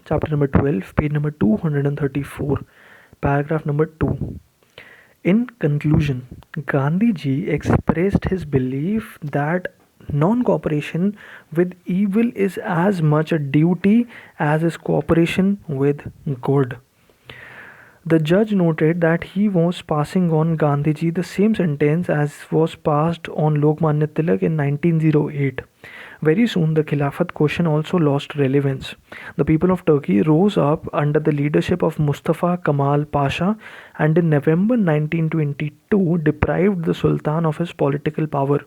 chapter number 12, page number 234, paragraph number 2. In conclusion, Gandhiji expressed his belief that non cooperation with evil is as much a duty as is cooperation with good. The judge noted that he was passing on Gandhiji the same sentence as was passed on Lokmanya Tilak in 1908. Very soon, the Khilafat question also lost relevance. The people of Turkey rose up under the leadership of Mustafa Kemal Pasha and in November 1922 deprived the Sultan of his political power.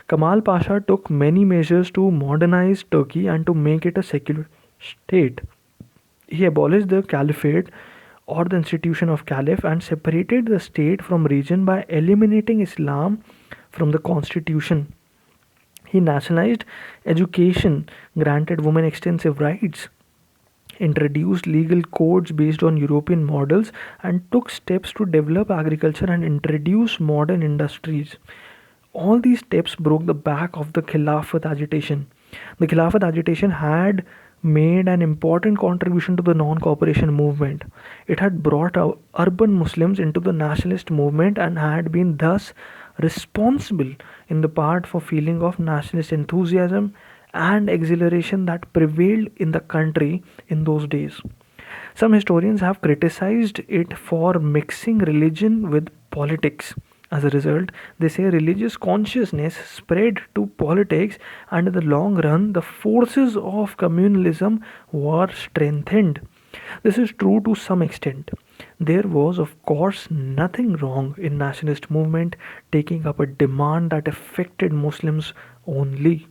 Kemal Pasha took many measures to modernize Turkey and to make it a secular state. He abolished the caliphate or the institution of caliph and separated the state from region by eliminating Islam from the constitution. He nationalized education, granted women extensive rights, introduced legal codes based on European models, and took steps to develop agriculture and introduce modern industries. All these steps broke the back of the Khilafat agitation. The Khilafat agitation had made an important contribution to the non cooperation movement. It had brought urban Muslims into the nationalist movement and had been thus responsible in the part for feeling of nationalist enthusiasm and exhilaration that prevailed in the country in those days. Some historians have criticized it for mixing religion with politics. As a result, they say religious consciousness spread to politics, and in the long run, the forces of communalism were strengthened. This is true to some extent. There was, of course, nothing wrong in nationalist movement taking up a demand that affected Muslims only.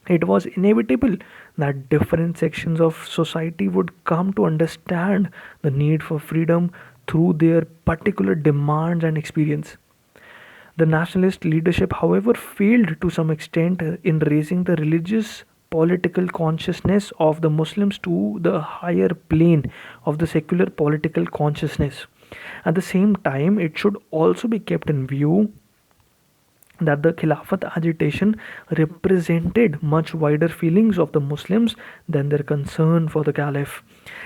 It was inevitable that different sections of society would come to understand the need for freedom through their particular demands and experience. The nationalist leadership, however, failed to some extent in raising the religious political consciousness of the Muslims to the higher plane of the secular political consciousness. At the same time, it should also be kept in view that the Khilafat agitation represented much wider feelings of the Muslims than their concern for the Caliph.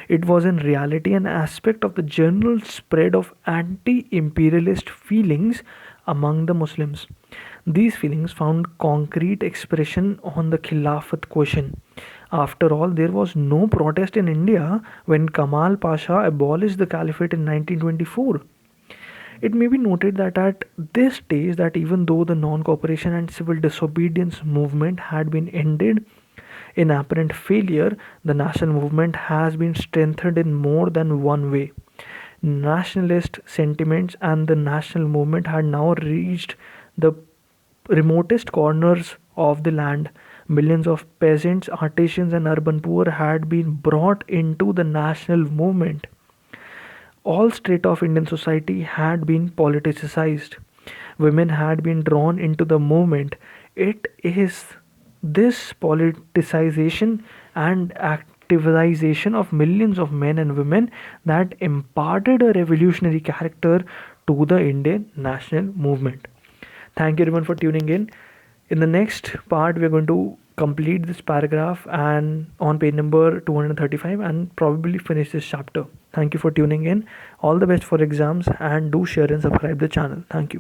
It was in reality an aspect of the general spread of anti imperialist feelings among the Muslims. These feelings found concrete expression on the Khilafat question. After all, there was no protest in India when Kamal Pasha abolished the Caliphate in 1924. It may be noted that at this stage that even though the non-cooperation and civil disobedience movement had been ended in apparent failure, the national movement has been strengthened in more than one way. Nationalist sentiments and the national movement had now reached the remotest corners of the land. Millions of peasants, artisans, and urban poor had been brought into the national movement. All strata of Indian society had been politicized. Women had been drawn into the movement. It is this politicization and activization of millions of men and women that imparted a revolutionary character to the Indian national movement. Thank you everyone for tuning in. In the next part, we are going to complete this paragraph and on page number 235 and probably finish this chapter. Thank you for tuning in. All the best for exams and do share and subscribe the channel. Thank you.